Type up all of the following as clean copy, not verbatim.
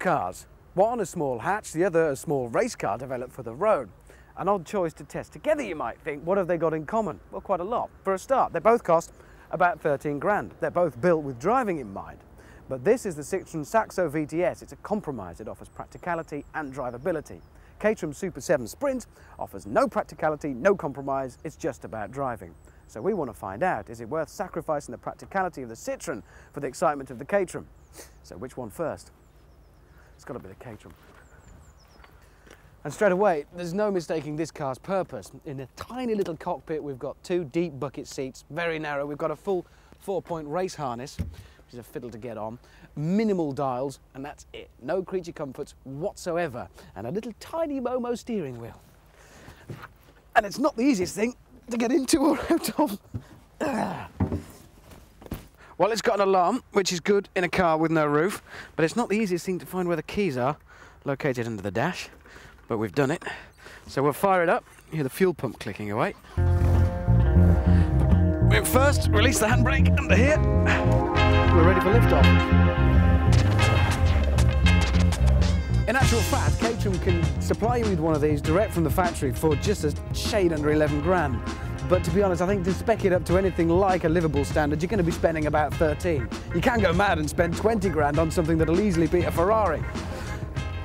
cars. One a small hatch, the other a small race car developed for the road. An odd choice to test together, you might think. What have they got in common? Well, quite a lot. For a start, they both cost about 13 grand. They're both built with driving in mind. But this is the Citroën Saxo VTS. It's a compromise. It offers practicality and drivability. Caterham Super 7 Sprint offers no practicality, no compromise. It's just about driving. So we want to find out, is it worth sacrificing the practicality of the Citroën for the excitement of the Caterham? So which one first? It's got to be the Caterham. And straight away, there's no mistaking this car's purpose. In a tiny little cockpit, we've got two deep bucket seats, very narrow. We've got a full 4-point race harness, which is a fiddle to get on, minimal dials, and that's it. No creature comforts whatsoever, and a little tiny Momo steering wheel. And it's not the easiest thing to get into or out of. Well, it's got an alarm, which is good in a car with no roof, but it's not the easiest thing to find where the keys are, located under the dash. But we've done it. So we'll fire it up. You hear the fuel pump clicking away. We'll first release the handbrake under here. We're ready for liftoff. In actual fact, Caterham can supply you with one of these direct from the factory for just a shade under 11 grand. But to be honest, I think to spec it up to anything like a livable standard, you're going to be spending about 13. You can go mad and spend 20 grand on something that'll easily beat a Ferrari.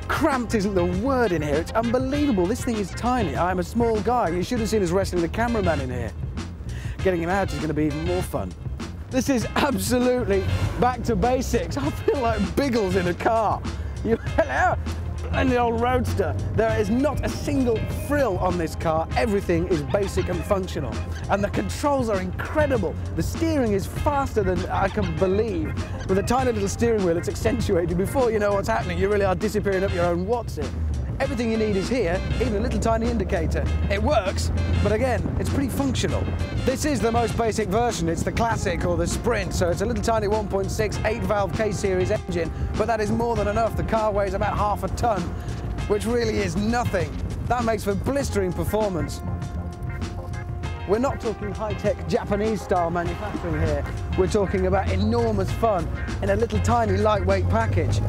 Cramped isn't the word in here. It's unbelievable. This thing is tiny. I'm a small guy. You should have seen us wrestling the cameraman in here. Getting him out is going to be even more fun. This is absolutely back to basics. I feel like Biggles in a car. Hello? And the old Roadster. There is not a single frill on this car. Everything is basic and functional. And the controls are incredible. The steering is faster than I can believe. With a tiny little steering wheel, it's accentuated. Before you know what's happening, you really are disappearing up your own what's-it. Everything you need is here, even a little tiny indicator. It works, but again, it's pretty functional. This is the most basic version. It's the Classic or the Sprint, so it's a little tiny 1.6 8-valve K-Series engine, but that is more than enough. The car weighs about half a ton, which really is nothing. That makes for blistering performance. We're not talking high-tech Japanese-style manufacturing here. We're talking about enormous fun in a little tiny lightweight package.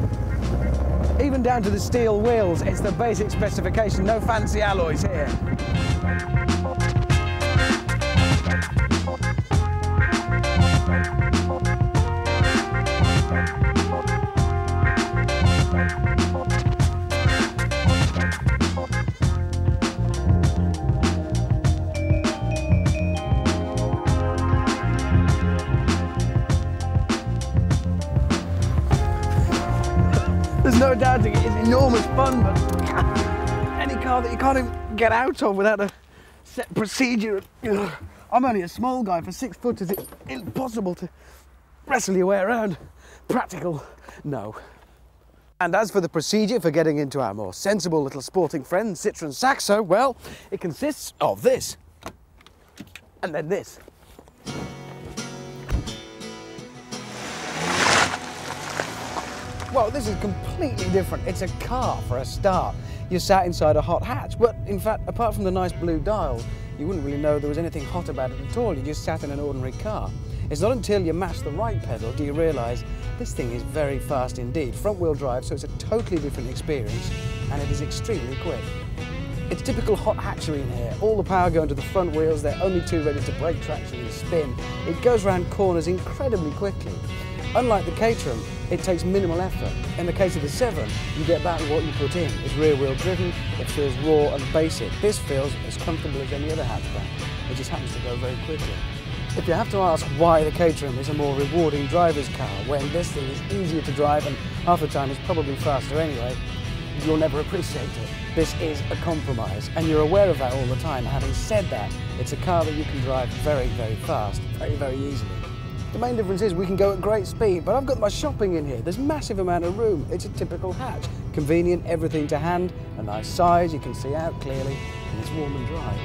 Even down to the steel wheels, it's the basic specification, no fancy alloys here. There's no doubting it is enormous fun, but any car that you can't even get out of without a set procedure. I'm only a small guy. For 6 footers, it's impossible to wrestle your way around. Practical, no. And as for the procedure for getting into our more sensible little sporting friend, Citroën Saxo, well, it consists of this, and then this. Well, this is completely different. It's a car for a start. You're sat inside a hot hatch, but in fact, apart from the nice blue dials, you wouldn't really know there was anything hot about it at all. You just sat in an ordinary car. It's not until you mash the right pedal do you realise this thing is very fast indeed. Front-wheel drive, so it's a totally different experience, and it is extremely quick. It's typical hot hatchery in here. All the power going to the front wheels, they're only too ready to brake traction and spin. It goes around corners incredibly quickly. Unlike the Caterham, it takes minimal effort. In the case of the 7, you get back what you put in. It's rear-wheel driven, it feels raw and basic. This feels as comfortable as any other hatchback. It just happens to go very quickly. If you have to ask why the Caterham is a more rewarding driver's car when this thing is easier to drive and half the time it's probably faster anyway, you'll never appreciate it. This is a compromise, and you're aware of that all the time. Having said that, it's a car that you can drive very, very fast, very, very easily. The main difference is we can go at great speed, but I've got my shopping in here. There's massive amount of room. It's a typical hatch. Convenient, everything to hand, a nice size, you can see out clearly, and it's warm and dry.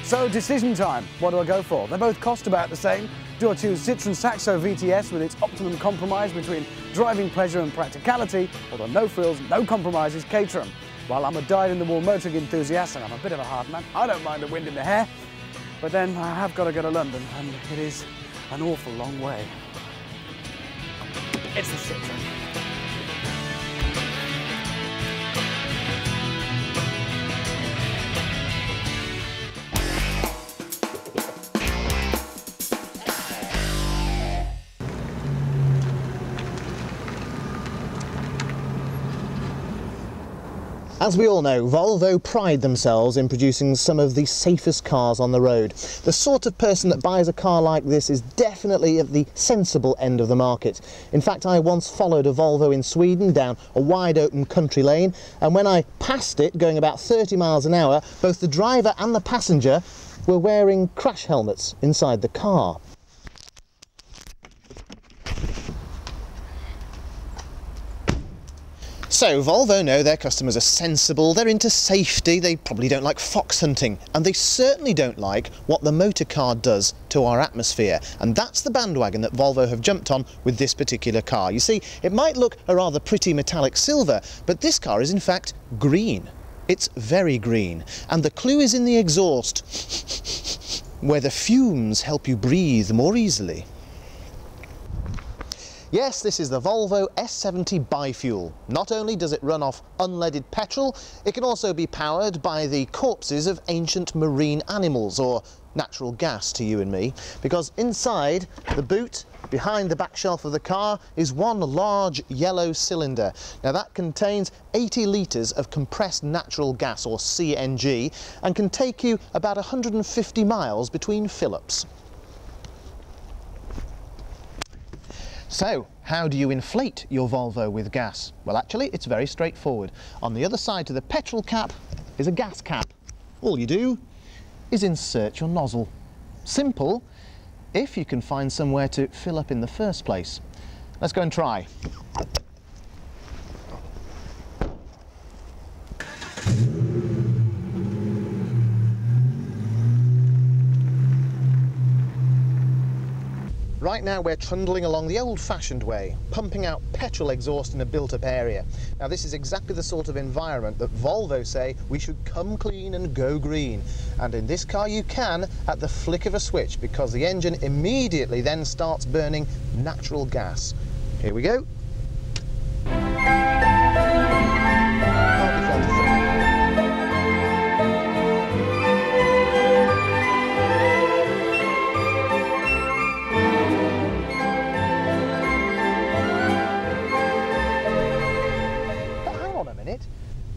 So decision time, what do I go for? They both cost about the same. Do I choose Citroën Saxo VTS with its optimum compromise between driving pleasure and practicality, or the no frills, no compromises Caterham? Well, I'm a dyed-in-the-wool motoring enthusiast and I'm a bit of a hard man. I don't mind the wind in the hair, but then I have got to go to London and it is an awful long way. It's the Citroën. As we all know, Volvo pride themselves in producing some of the safest cars on the road. The sort of person that buys a car like this is definitely at the sensible end of the market. In fact, I once followed a Volvo in Sweden down a wide open country lane, and when I passed it going about 30 miles an hour, both the driver and the passenger were wearing crash helmets inside the car. So Volvo know their customers are sensible, they're into safety, they probably don't like fox hunting, and they certainly don't like what the motor car does to our atmosphere. And that's the bandwagon that Volvo have jumped on with this particular car. You see, it might look a rather pretty metallic silver, but this car is in fact green. It's very green, and the clue is in the exhaust, where the fumes help you breathe more easily. Yes, this is the Volvo S70 Bifuel. Not only does it run off unleaded petrol, it can also be powered by the corpses of ancient marine animals, or natural gas to you and me, because inside the boot, behind the back shelf of the car, is one large yellow cylinder. Now that contains 80 litres of compressed natural gas, or CNG, and can take you about 150 miles between fill-ups. So, how do you inflate your Volvo with gas? Well, actually, it's very straightforward. On the other side to the petrol cap is a gas cap. All you do is insert your nozzle. Simple, if you can find somewhere to fill up in the first place. Let's go and try. Right now we're trundling along the old-fashioned way, pumping out petrol exhaust in a built-up area. Now this is exactly the sort of environment that Volvo say we should come clean and go green. And in this car you can at the flick of a switch, because the engine immediately then starts burning natural gas. Here we go.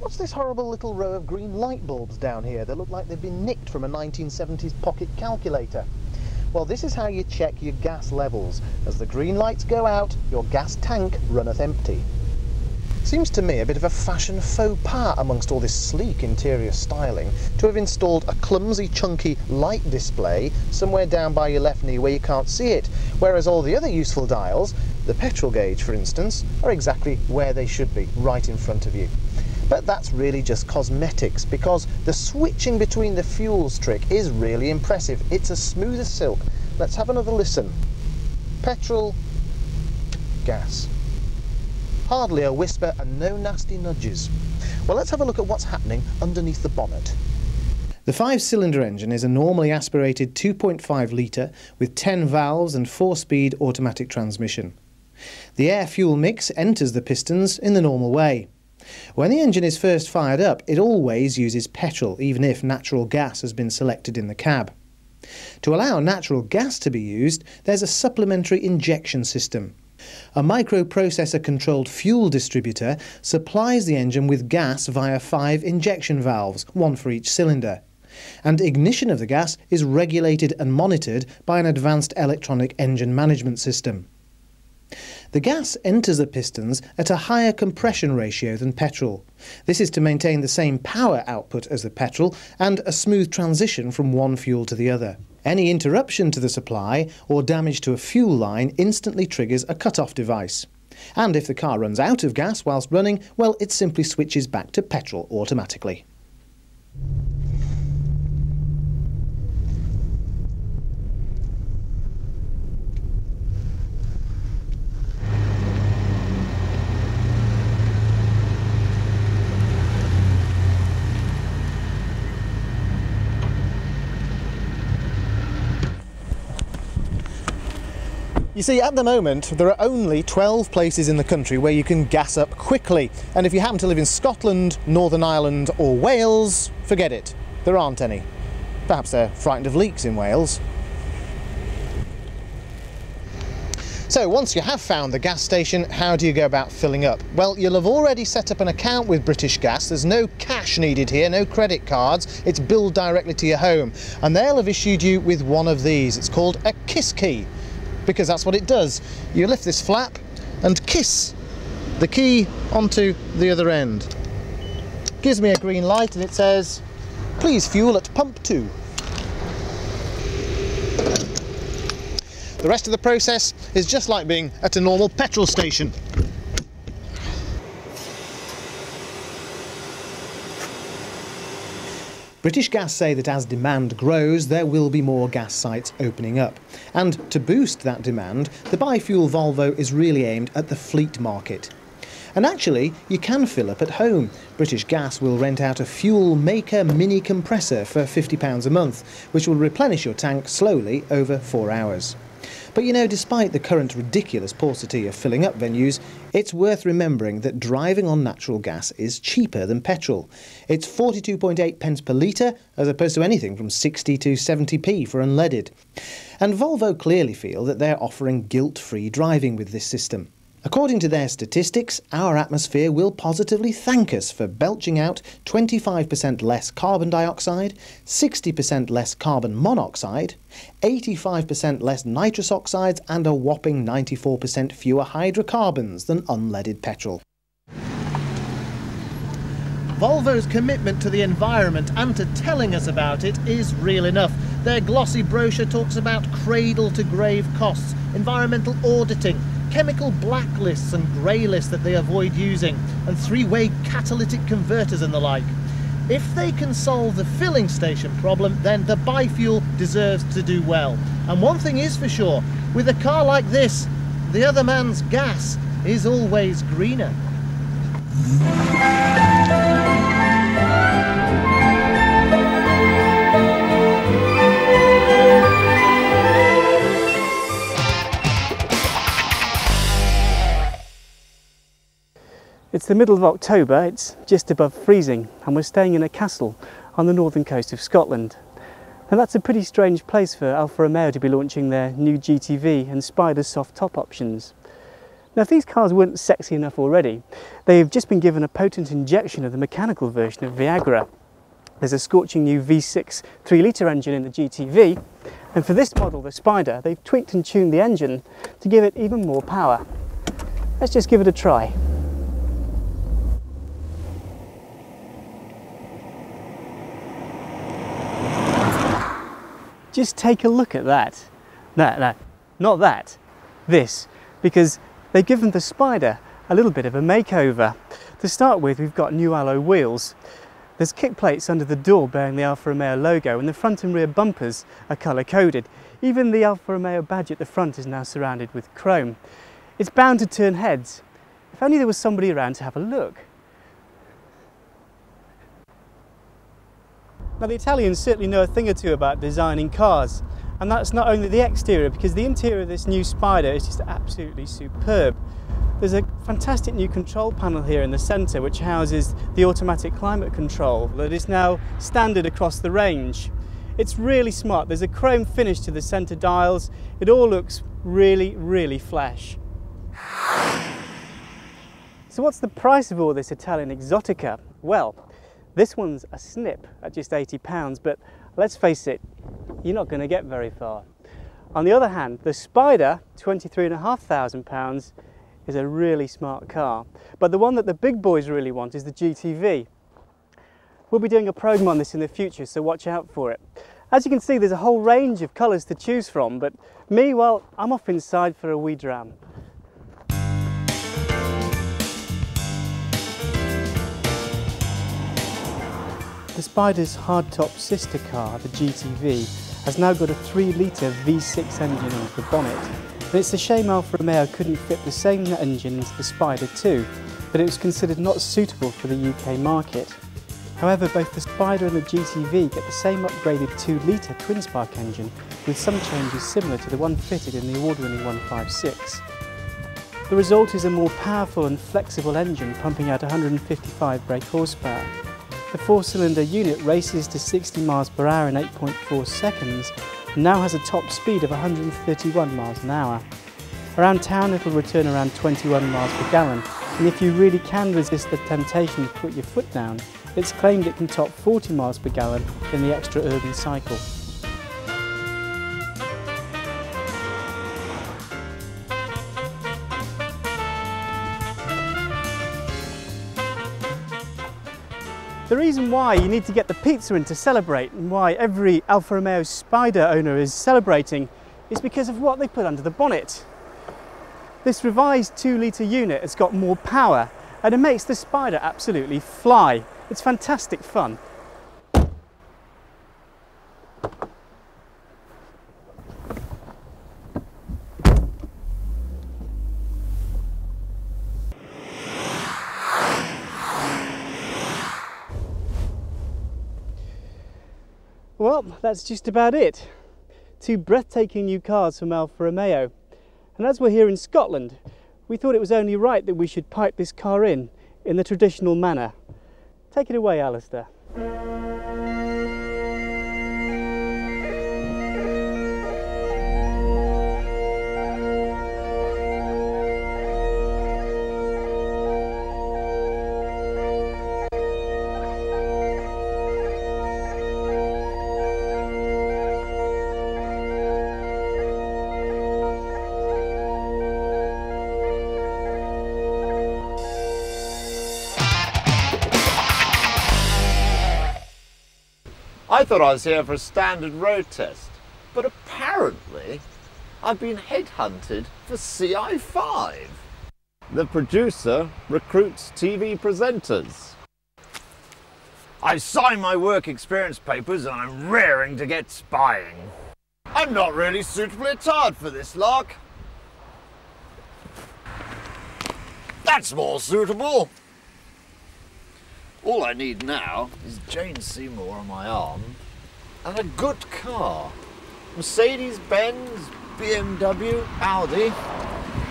What's this horrible little row of green light bulbs down here that look like they've been nicked from a 1970s pocket calculator? Well, this is how you check your gas levels. As the green lights go out, your gas tank runneth empty. Seems to me a bit of a fashion faux pas amongst all this sleek interior styling to have installed a clumsy, chunky light display somewhere down by your left knee where you can't see it, whereas all the other useful dials, the petrol gauge for instance, are exactly where they should be, right in front of you. But that's really just cosmetics, because the switching between the fuels trick is really impressive. It's as smooth as silk. Let's have another listen. Petrol, gas. Hardly a whisper and no nasty nudges. Well, let's have a look at what's happening underneath the bonnet. The 5-cylinder engine is a normally aspirated 2.5 litre with 10 valves and 4-speed automatic transmission. The air-fuel mix enters the pistons in the normal way. When the engine is first fired up, it always uses petrol, even if natural gas has been selected in the cab. To allow natural gas to be used, there's a supplementary injection system. A microprocessor-controlled fuel distributor supplies the engine with gas via 5 injection valves, one for each cylinder. And ignition of the gas is regulated and monitored by an advanced electronic engine management system. The gas enters the pistons at a higher compression ratio than petrol. This is to maintain the same power output as the petrol and a smooth transition from one fuel to the other. Any interruption to the supply or damage to a fuel line instantly triggers a cut-off device. And if the car runs out of gas whilst running, well, it simply switches back to petrol automatically. You see, at the moment, there are only 12 places in the country where you can gas up quickly. And if you happen to live in Scotland, Northern Ireland or Wales, forget it. There aren't any. Perhaps they're frightened of leaks in Wales. So once you have found the gas station, how do you go about filling up? Well, you'll have already set up an account with British Gas. There's no cash needed here, no credit cards. It's billed directly to your home. And they'll have issued you with one of these. It's called a kiss key, because that's what it does. You lift this flap and kiss the key onto the other end. Gives me a green light and it says, "Please fuel at pump 2." The rest of the process is just like being at a normal petrol station. British Gas say that as demand grows, there will be more gas sites opening up. And to boost that demand, the biofuel Volvo is really aimed at the fleet market. And actually, you can fill up at home. British Gas will rent out a fuel maker mini compressor for £50 a month, which will replenish your tank slowly over 4 hours. But you know, despite the current ridiculous paucity of filling up venues, it's worth remembering that driving on natural gas is cheaper than petrol. It's 42.8 pence per litre, as opposed to anything from 60 to 70p for unleaded. And Volvo clearly feel that they're offering guilt-free driving with this system. According to their statistics, our atmosphere will positively thank us for belching out 25% less carbon dioxide, 60% less carbon monoxide, 85% less nitrous oxides and a whopping 94% fewer hydrocarbons than unleaded petrol. Volvo's commitment to the environment and to telling us about it is real enough. Their glossy brochure talks about cradle-to-grave costs, environmental auditing, chemical blacklists and grey lists that they avoid using, and three-way catalytic converters and the like. If they can solve the filling station problem, then the biofuel deserves to do well. And one thing is for sure, with a car like this, the other man's gas is always greener. It's the middle of October, it's just above freezing, and we're staying in a castle on the northern coast of Scotland. And that's a pretty strange place for Alfa Romeo to be launching their new GTV and Spider soft top options. Now, if these cars weren't sexy enough already, they've just been given a potent injection of the mechanical version of Viagra. There's a scorching new V6 3-litre engine in the GTV, and for this model, the Spider, they've tweaked and tuned the engine to give it even more power. Let's just give it a try. Just take a look at that. No, not that. This. Because they've given the Spider a little bit of a makeover. To start with, we've got new alloy wheels. There's kick plates under the door bearing the Alfa Romeo logo, and the front and rear bumpers are colour-coded. Even the Alfa Romeo badge at the front is now surrounded with chrome. It's bound to turn heads. If only there was somebody around to have a look. Now, the Italians certainly know a thing or two about designing cars, and that's not only the exterior, because the interior of this new Spider is just absolutely superb. There's a fantastic new control panel here in the centre which houses the automatic climate control that is now standard across the range. It's really smart. There's a chrome finish to the centre dials. It all looks really, really flash. So what's the price of all this Italian exotica? Well, this one's a snip at just £80, but let's face it, you're not going to get very far. On the other hand, the Spider, £23,500, is a really smart car. But the one that the big boys really want is the GTV. We'll be doing a programme on this in the future, so watch out for it. As you can see, there's a whole range of colours to choose from, but me, well, I'm off inside for a wee dram. The Spider's hardtop sister car, the GTV, has now got a 3-litre V6 engine into the bonnet. And it's a shame Alfa Romeo couldn't fit the same engine into the Spider too, but it was considered not suitable for the UK market. However, both the Spider and the GTV get the same upgraded 2-litre twin-spark engine with some changes similar to the one fitted in the award-winning 156. The result is a more powerful and flexible engine pumping out 155 brake horsepower. The 4-cylinder unit races to 60 miles per hour in 8.4 seconds and now has a top speed of 131 miles an hour. Around town it'll return around 21 miles per gallon, and if you really can resist the temptation to put your foot down, it's claimed it can top 40 miles per gallon in the extra urban cycle. The reason why you need to get the pizza in to celebrate and why every Alfa Romeo Spider owner is celebrating is because of what they put under the bonnet. This revised 2-litre unit has got more power and it makes the Spider absolutely fly. It's fantastic fun. Well, that's just about it. 2 breathtaking new cars from Alfa Romeo. And as we're here in Scotland, we thought it was only right that we should pipe this car in the traditional manner. Take it away, Alistair. I thought I was here for a standard road test, but apparently I've been headhunted for CI5. The producer recruits TV presenters. I signed my work experience papers and I'm raring to get spying. I'm not really suitably attired for this lark. That's more suitable. All I need now is Jane Seymour on my arm and a good car. Mercedes, Benz, BMW, Audi,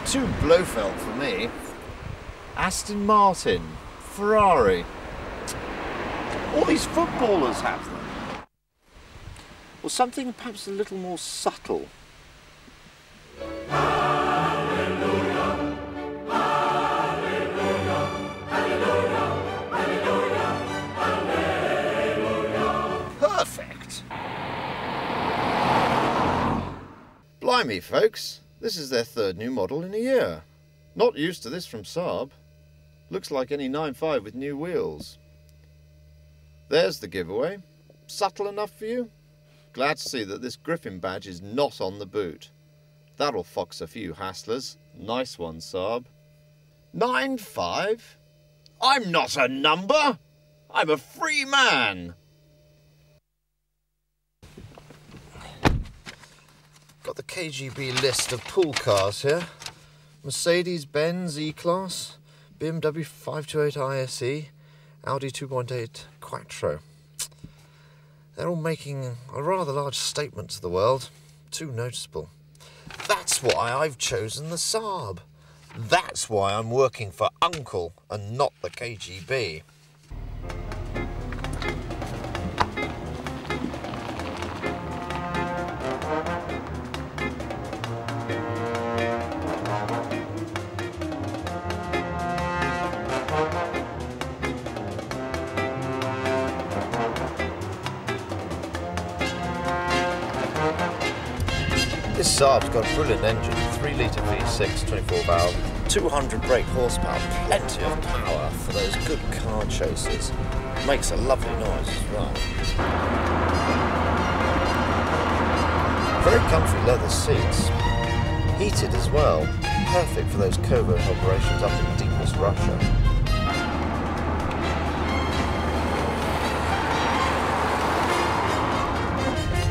2 Blofeld for me, Aston Martin, Ferrari. All these footballers have them. Or something perhaps a little more subtle. Perfect. Blimey, folks, this is their 3rd new model in a year. Not used to this from Saab. Looks like any 9.5 with new wheels. There's the giveaway. Subtle enough for you? Glad to see that this Griffin badge is not on the boot. That'll fox a few hasslers. Nice one, Saab. 9.5? I'm not a number! I'm a free man! Got the KGB list of pool cars here. Mercedes, Benz E-Class, BMW 528 ISE, Audi 2.8 Quattro. They're all making a rather large statement to the world. Too noticeable. That's why I've chosen the Saab. That's why I'm working for Uncle and not the KGB. This Saab's got a brilliant engine, 3-litre V6, 24 valve, 200 brake horsepower, plenty of power for those good car chasers. Makes a lovely noise as well. Very comfy leather seats, heated as well, perfect for those covert operations up in deepest Russia.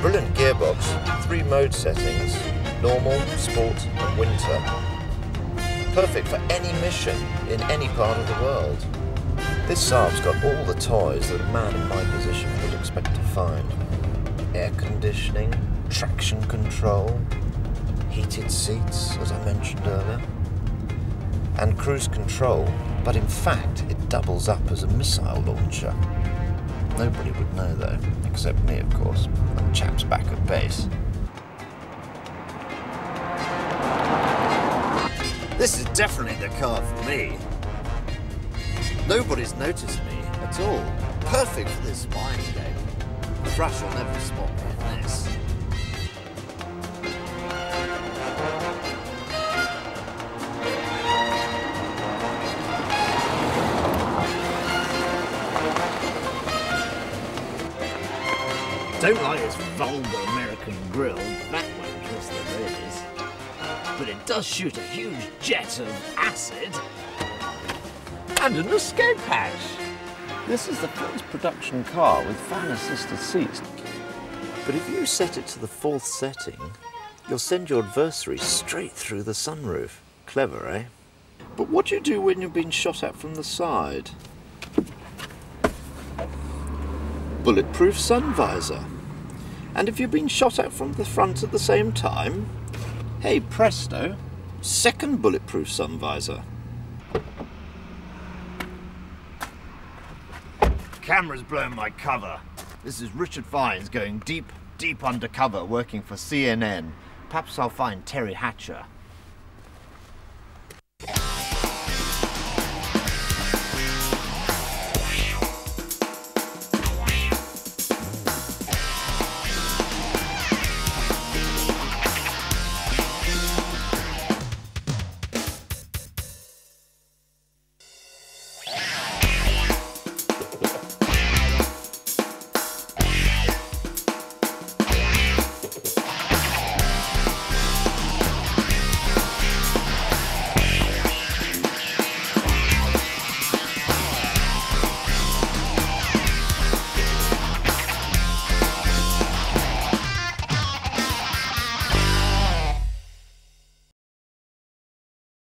Brilliant gearbox, 3 mode settings, normal, sport and winter. Perfect for any mission in any part of the world. This Saab's got all the toys that a man in my position would expect to find. Air conditioning, traction control, heated seats, as I mentioned earlier, and cruise control, but in fact it doubles up as a missile launcher. Nobody would know though, except me of course, and the chaps back at base. This is definitely the car for me. Nobody's noticed me at all. Perfect for this spying game. Thrush will never spot me in this. Don't like this vulgar American grille. That won't kiss the ladies. But it does shoot a huge jet of acid. And an escape hatch. This is the first production car with fan assisted seats. But if you set it to the 4th setting, you'll send your adversary straight through the sunroof. Clever, eh? But what do you do when you've been shot at from the side? Bulletproof sun visor. And if you've been shot at from the front at the same time, hey presto, 2nd bulletproof sun visor. Camera's blown my cover. This is Richard Fiennes going deep undercover working for CNN. Perhaps I'll find Terry Hatcher.